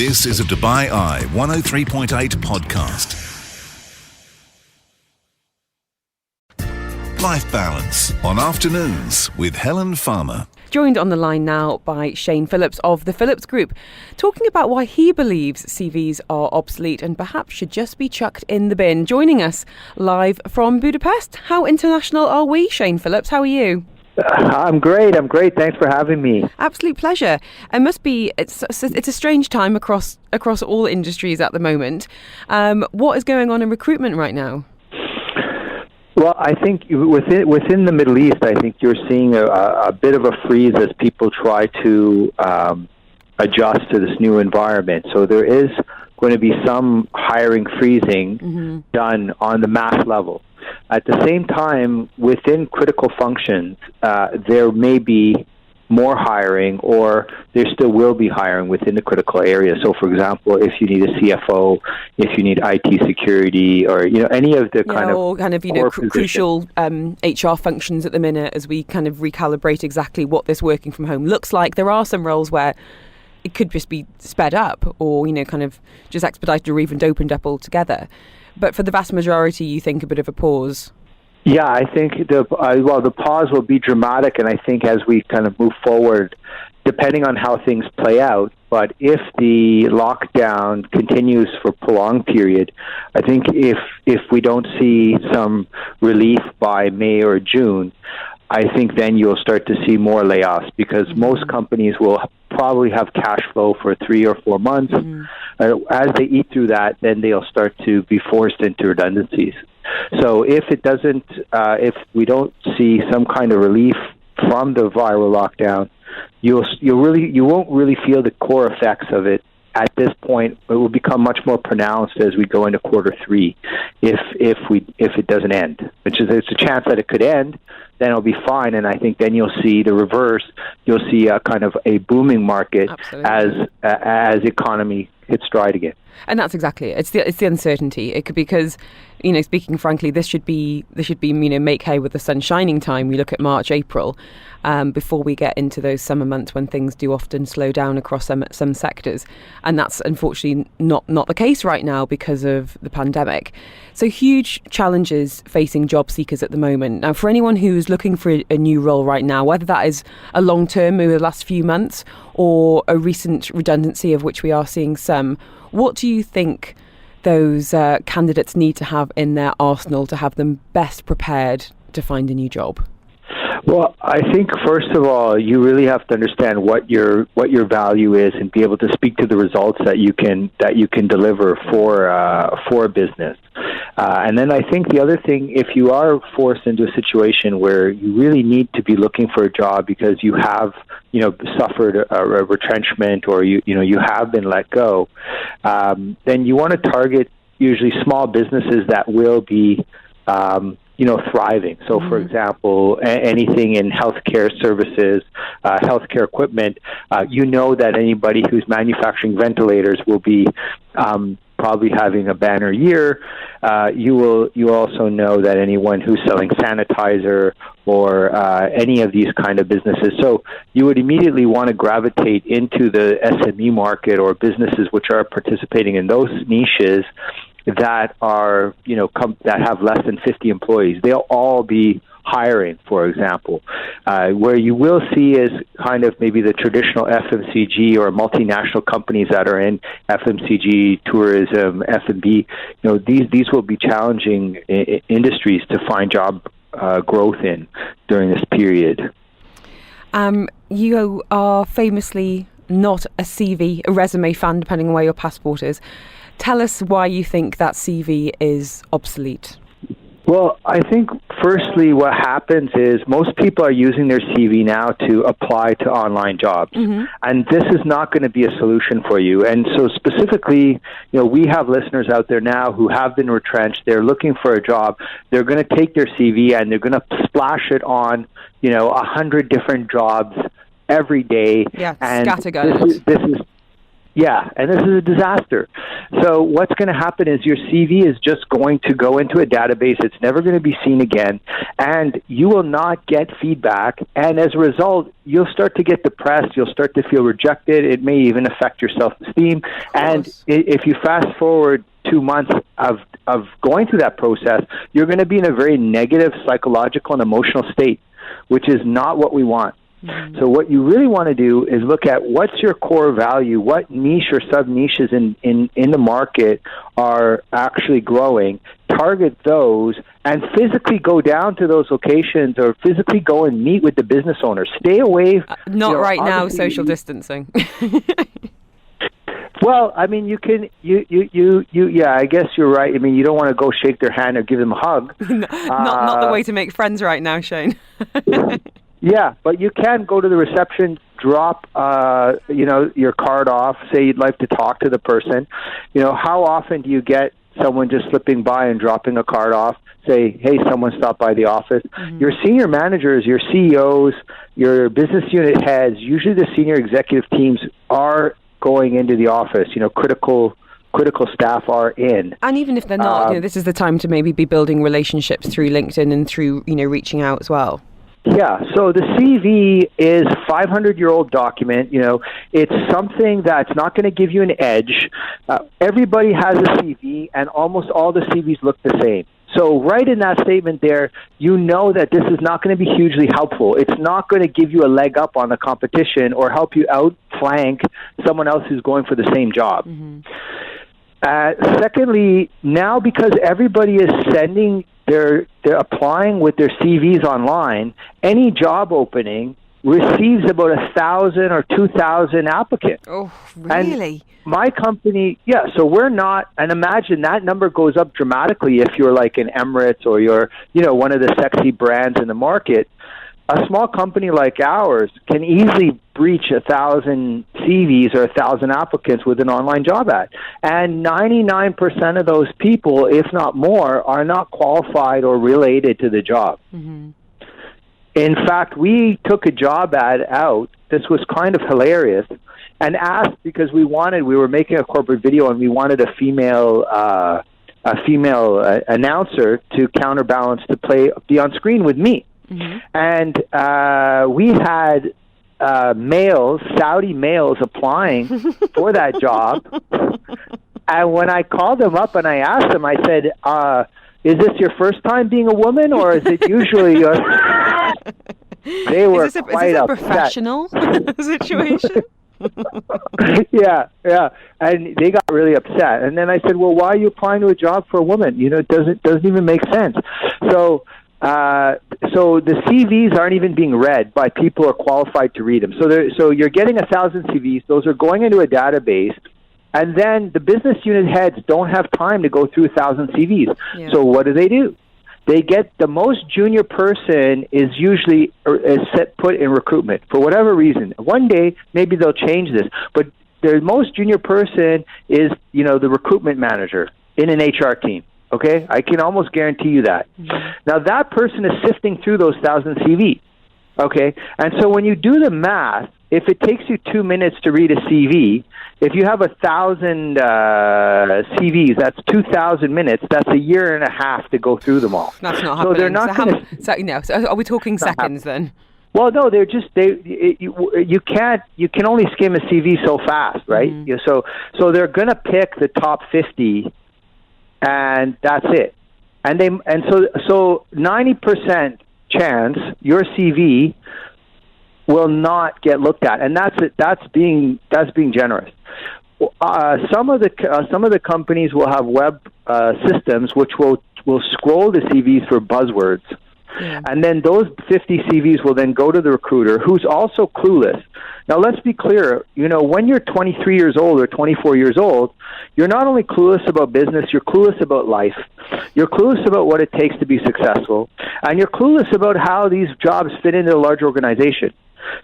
This is a Dubai Eye 103.8 podcast. Life Balance on Afternoons with Helen Farmer. Joined on the line now by Shane Phillips of the Phillips Group, talking about why he believes CVs are obsolete and perhaps should just be chucked in the bin. Joining us live from Budapest. How international are we, Shane Phillips? How are you? I'm great. Thanks for having me. Absolute pleasure. It's a strange time across all industries at the moment. What is going on in recruitment right now? Well, I think within the Middle East, I think you're seeing a bit of a freeze as people try to adjust to this new environment. So there is going to be some hiring freezing done on the mass level. At the same time, within critical functions, there may be more hiring, or there still will be hiring within the critical area. So, for example, if you need a CFO, if you need IT security, or any of the crucial HR functions at the minute, as we kind of recalibrate exactly what this working from home looks like. There are some roles where it could just be sped up, or kind of just expedited or even opened up altogether. But for the vast majority, you think a bit of a pause? Yeah, I think the pause will be dramatic, and I think as we kind of move forward, depending on how things play out, but if the lockdown continues for a prolonged period, I think if we don't see some relief by May or June, I think then you'll start to see more layoffs, because most companies will probably have cash flow for 3 or 4 months. As they eat through that, then they'll start to be forced into redundancies. So if we don't see some kind of relief from the viral lockdown, you won't really feel the core effects of it at this point. It will become much more pronounced as we go into quarter 3, if it doesn't end. There's a chance that it could end. Then it'll be fine, and I think then you'll see the reverse. You'll see a kind of a booming market. Absolutely. as the economy hits stride again. And that's exactly it. It's the uncertainty. It could, because speaking frankly, this should be make hay with the sun shining time. We look at March, April, before we get into those summer months when things do often slow down across some sectors, and that's unfortunately not the case right now because of the pandemic. So huge challenges facing job seekers at the moment. Now, for anyone who's looking for a new role right now, whether that is a long term over the last few months or a recent redundancy, of which we are seeing some, what do you think those candidates need to have in their arsenal to have them best prepared to find a new job? Well, I think first of all, you really have to understand what your value is and be able to speak to the results that you can deliver for a business. And then I think the other thing, if you are forced into a situation where you really need to be looking for a job because you have suffered a retrenchment, or you have been let go, then you want to target usually small businesses that will be thriving. So, for example, anything in healthcare services, healthcare equipment, that anybody who's manufacturing ventilators will be probably having a banner year. You also know that anyone who's selling sanitizer or any of these kind of businesses. So you would immediately want to gravitate into the SME market, or businesses which are participating in those niches that are, that have less than 50 employees. They'll all be hiring, for example. Where you will see is kind of maybe the traditional FMCG or multinational companies that are in FMCG, tourism, F&B. These will be challenging industries to find job growth in during this period. You are famously not a resume fan, depending on where your passport is. Tell us why you think that CV is obsolete. Well, I think firstly what happens is most people are using their CV now to apply to online jobs. And this is not going to be a solution for you. And so specifically, we have listeners out there now who have been retrenched. They're looking for a job. They're going to take their CV and they're going to splash it on, 100 different jobs every day. Yeah, scattergun. This is Yeah, and this is a disaster. So what's going to happen is your CV is just going to go into a database. It's never going to be seen again, and you will not get feedback. And as a result, you'll start to get depressed. You'll start to feel rejected. It may even affect your self-esteem. And if you fast forward 2 months of going through that process, you're going to be in a very negative psychological and emotional state, which is not what we want. So what you really want to do is look at what's your core value, what niche or sub-niches in the market are actually growing, target those, and physically go down to those locations or physically go and meet with the business owner. Stay away. Not right now, social distancing. Well, I mean, you can, yeah, I guess you're right. I mean, you don't want to go shake their hand or give them a hug. Not the way to make friends right now, Shane. Yeah, but you can go to the reception, drop, your card off, say you'd like to talk to the person. How often do you get someone just slipping by and dropping a card off, say, hey, someone stopped by the office? Your senior managers, your CEOs, your business unit heads, usually the senior executive teams are going into the office, critical staff are in. And even if they're not, this is the time to maybe be building relationships through LinkedIn and through, reaching out as well. Yeah, so the CV is a 500-year-old document. It's something that's not going to give you an edge. Everybody has a CV, and almost all the CVs look the same. So right in that statement there, you know that this is not going to be hugely helpful. It's not going to give you a leg up on the competition or help you outflank someone else who's going for the same job. Secondly, now because everybody is sending they're applying with their CVs online, any job opening receives about 1,000 or 2,000 applicants. Oh, really? And my company, so we're not, and imagine that number goes up dramatically if you're like an Emirates or you're, one of the sexy brands in the market. A small company like ours can easily breach 1,000 CVs or 1,000 applicants with an online job ad. And 99% of those people, if not more, are not qualified or related to the job. In fact, we took a job ad out. This was kind of hilarious, and asked because we were making a corporate video and we wanted a female announcer to counterbalance to be on screen with me. And we had Saudi males applying for that job. And when I called them up and I asked them, I said, is this your first time being a woman, or is it usually your... They were is this quite a upset. Professional situation? Yeah. And they got really upset. And then I said, well, why are you applying to a job for a woman? It doesn't even make sense. So the CVs aren't even being read by people who are qualified to read them. So you're getting 1,000 CVs. Those are going into a database. And then the business unit heads don't have time to go through 1,000 CVs. Yeah. So what do? They get the most junior person is usually put in recruitment for whatever reason. One day, maybe they'll change this. But the most junior person is, the recruitment manager in an HR team. Okay? I can almost guarantee you that. Now, that person is sifting through those 1,000 CVs. Okay? And so when you do the math, if it takes you 2 minutes to read a CV, if you have 1,000 CVs, that's 2,000 minutes. That's a year and a half to go through them all. That's not happening. So they're not So are we talking seconds then? Well, no, you can only skim a CV so fast, right? So they're going to pick the top 50, and that's it. And so 90% chance your CV will not get looked at, and that's being generous. Some of the companies will have web systems which will scroll the CVs for buzzwords. Yeah. And then those 50 CVs will then go to the recruiter, who's also clueless. Now, let's be clear. When you're 23 years old or 24 years old, you're not only clueless about business, you're clueless about life. You're clueless about what it takes to be successful. And you're clueless about how these jobs fit into a large organization.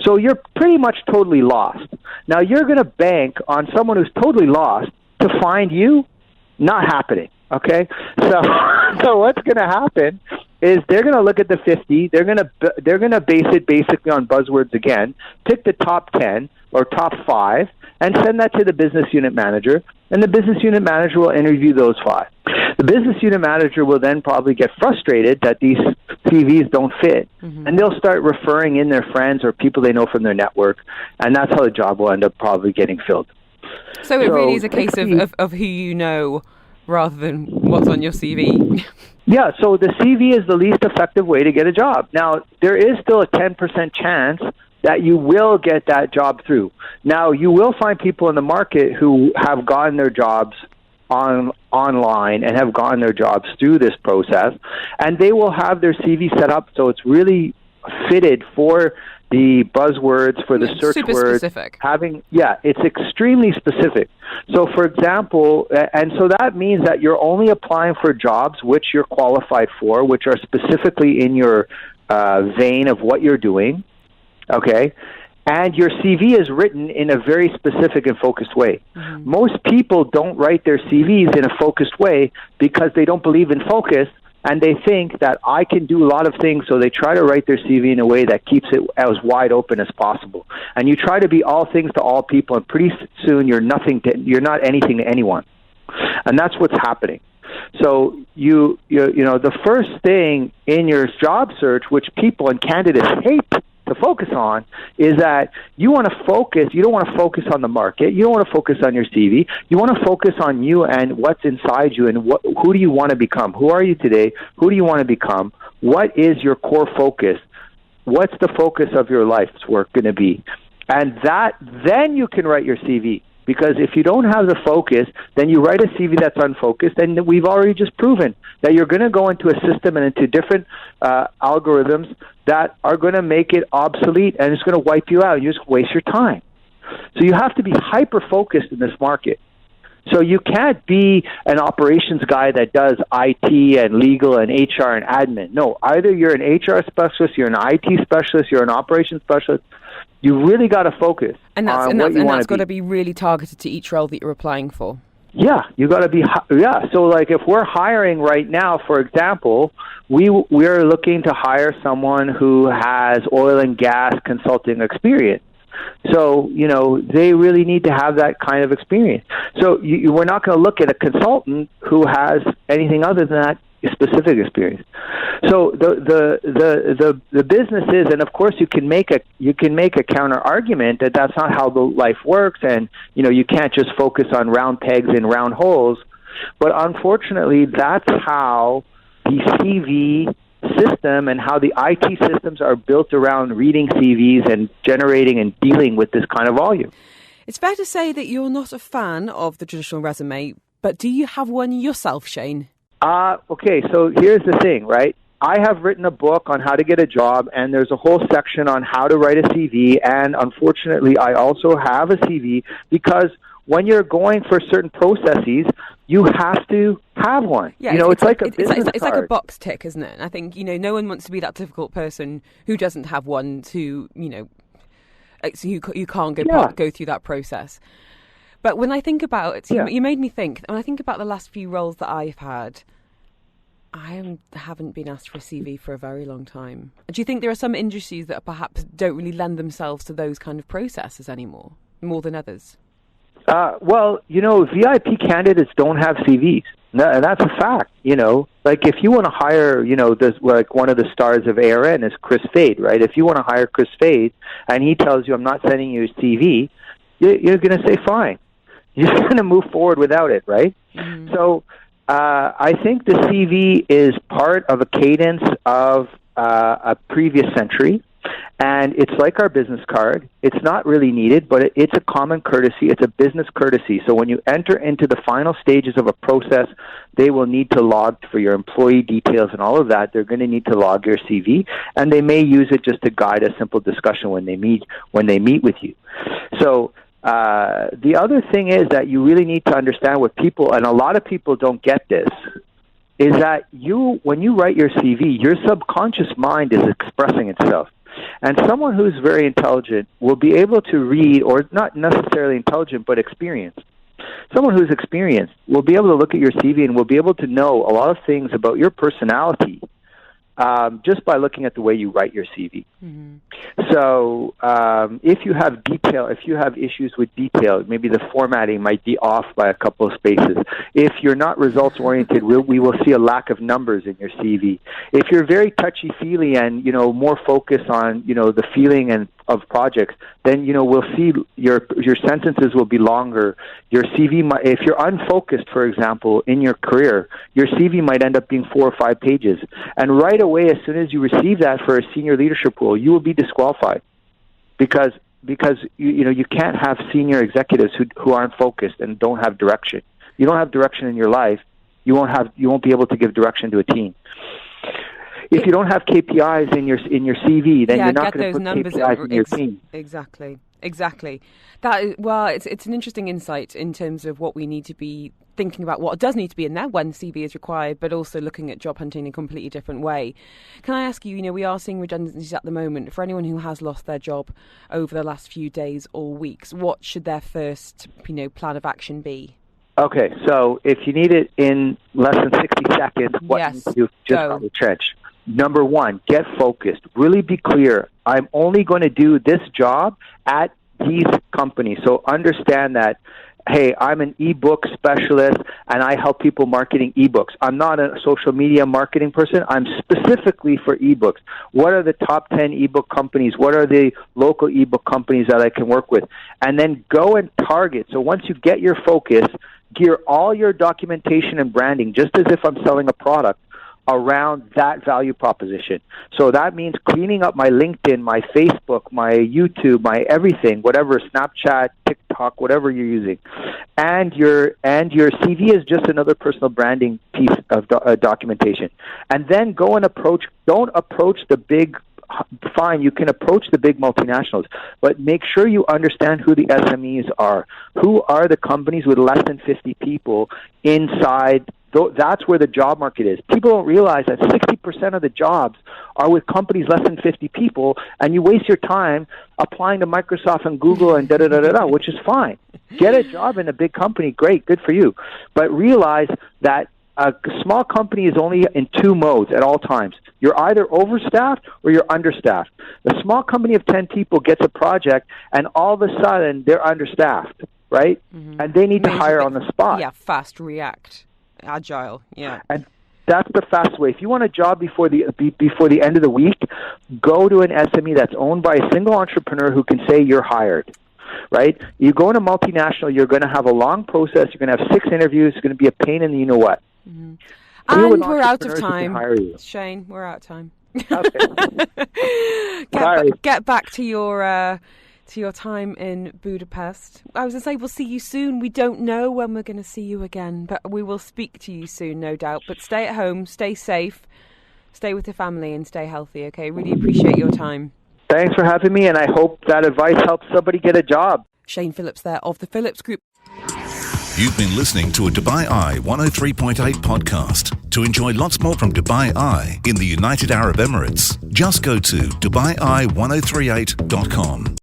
So you're pretty much totally lost. Now, you're going to bank on someone who's totally lost to find you. Not happening. Okay? So what's going to happen is they're going to look at the 50. They're going to base it basically on buzzwords again. Pick the top 10 or top 5 and send that to the business unit manager. And the business unit manager will interview those 5. The business unit manager will then probably get frustrated that these CVs don't fit, and they'll start referring in their friends or people they know from their network, and that's how the job will end up probably getting filled. So it really is a case of who you know rather than what's on your CV. Yeah, so the CV is the least effective way to get a job. Now, there is still a 10% chance that you will get that job through. Now, you will find people in the market who have gotten their jobs online and have gotten their jobs through this process, and they will have their CV set up so it's really fitted for the buzzwords, for the search super words. Specific. It's extremely specific. So, for example, and so that means that you're only applying for jobs which you're qualified for, which are specifically in your vein of what you're doing, okay? And your CV is written in a very specific and focused way. Most people don't write their CVs in a focused way because they don't believe in focus, and they think that I can do a lot of things, so they try to write their CV in a way that keeps it as wide open as possible. And you try to be all things to all people, and pretty soon you're not anything to anyone. And that's what's happening. So you know, the first thing in your job search, which people and candidates hate to focus on, is that you want to focus. You don't want to focus on the market. You don't want to focus on your CV. You want to focus on you and what's inside you, and who do you want to become? Who are you today? Who do you want to become? What is your core focus? What's the focus of your life's work going to be? And then you can write your CV. Because if you don't have the focus, then you write a CV that's unfocused, and we've already just proven that you're going to go into a system and into different algorithms that are going to make it obsolete, and it's going to wipe you out. You just waste your time. So you have to be hyper-focused in this market. So you can't be an operations guy that does IT and legal and HR and admin. No, either you're an HR specialist, you're an IT specialist, you're an operations specialist. You really got to focus on what you want to be. And that's got to be really targeted to each role that you're applying for. Yeah, you got to be. Yeah, so like if we're hiring right now, for example, we're looking to hire someone who has oil and gas consulting experience. So, you know, they really need to have that kind of experience. So we're not going to look at a consultant who has anything other than that specific experience. So the business is, and of course you can make a counter argument that that's not how the life works, and you know, you can't just focus on round pegs in round holes. But unfortunately, that's how the CV system and how the IT systems are built around reading CVs and generating and dealing with this kind of volume. It's fair to say that you're not a fan of the traditional resume, but do you have one yourself, Shane? Okay, so here's the thing, right? I have written a book on how to get a job, and there's a whole section on how to write a CV, and unfortunately, I also have a CV because when you're going for certain processes, you have to have one. Yeah, you know, it's like a business card. It's like a box tick, isn't it? And I think, you know, no one wants to be that difficult person who doesn't have one to, you know, so you can't go through that process. But when I think about it, you made me think, when I think about the last few roles that I've had, I haven't been asked for a CV for a very long time. Do you think there are some industries that perhaps don't really lend themselves to those kind of processes anymore, more than others? Well, you know, VIP candidates don't have CVs. And that's a fact, you know. Like, if you want to hire, you know, like one of the stars of ARN is Chris Fade, right? If you want to hire Chris Fade and he tells you, I'm not sending you a CV, you're going to say, fine. You're just going to move forward without it, right? Mm-hmm. So I think the CV is part of a cadence of a previous century. And it's like our business card. It's not really needed, but it's a common courtesy. It's a business courtesy. So when you enter into the final stages of a process, they will need to log for your employee details and all of that. They're going to need to log your CV, and they may use it just to guide a simple discussion when they meet with you. So the other thing is that you really need to understand what people, and a lot of people don't get this, is that when you write your CV, your subconscious mind is expressing itself. And someone who's very intelligent will be able to read, or not necessarily intelligent, but experienced. Someone who's experienced will be able to look at your CV and will be able to know a lot of things about your personality just by looking at the way you write your CV. Mm-hmm. So if you have issues with detail, maybe the formatting might be off by a couple of spaces. If you're not results-oriented, we will see a lack of numbers in your CV. If you're very touchy-feely and, more focused on, the feeling and of projects, then, we'll see your sentences will be longer. Your CV might, if you're unfocused, for example, in your career, your CV might end up being 4 or 5 pages. And right away, as soon as you receive that for a senior leadership role, you will be disqualified because you can't have senior executives who aren't focused and don't have direction. You don't have direction in your life, you won't be able to give direction to a team. If you don't have KPIs in your CV, then you're not going to put KPIs in your team. Exactly. It's an interesting insight in terms of what we need to be thinking about, what does need to be in there when CV is required, but also looking at job hunting in a completely different way. Can I ask you, we are seeing redundancies at the moment. For anyone who has lost their job over the last few days or weeks, what should their first, plan of action be? Okay, so if you need it in less than 60 seconds, what you need to do, just on the trench. Number one, get focused. Really be clear. I'm only going to do this job at these companies. So understand that, hey, I'm an ebook specialist and I help people marketing ebooks. I'm not a social media marketing person. I'm specifically for ebooks. What are the top 10 ebook companies? What are the local ebook companies that I can work with? And then go and target. So once you get your focus, gear all your documentation and branding, just as if I'm selling a product, around that value proposition. So that means cleaning up my LinkedIn, my Facebook, my YouTube, my everything, whatever, Snapchat, TikTok, whatever you're using. And your CV is just another personal branding piece of documentation. And then go and don't approach the big, fine, you can approach the big multinationals, but make sure you understand who the SMEs are. Who are the companies with less than 50 people inside? That's where the job market is. People don't realize that 60% of the jobs are with companies less than 50 people, and you waste your time applying to Microsoft and Google and da-da-da-da-da, which is fine. Get a job in a big company, great, good for you. But realize that a small company is only in 2 modes at all times. You're either overstaffed or you're understaffed. A small company of 10 people gets a project, and all of a sudden they're understaffed, right? Mm-hmm. And they need to hire on the spot. Yeah, fast react. Agile, yeah. And that's the fast way. If you want a job before the end of the week, go to an SME that's owned by a single entrepreneur who can say you're hired, right? You go in a multinational, you're going to have a long process. You're going to have 6 interviews. It's going to be a pain in the you know what. Mm-hmm. And we're out of time. Shane, we're out of time. Okay. Get back to your time in Budapest. I was going to say, we'll see you soon. We don't know when we're going to see you again, but we will speak to you soon, no doubt. But stay at home, stay safe, stay with your family, and stay healthy, okay? Really appreciate your time. Thanks for having me, and I hope that advice helps somebody get a job. Shane Phillips there of the Phillips Group. You've been listening to a Dubai Eye 103.8 podcast. To enjoy lots more from Dubai Eye in the United Arab Emirates, just go to DubaiEye1038.com.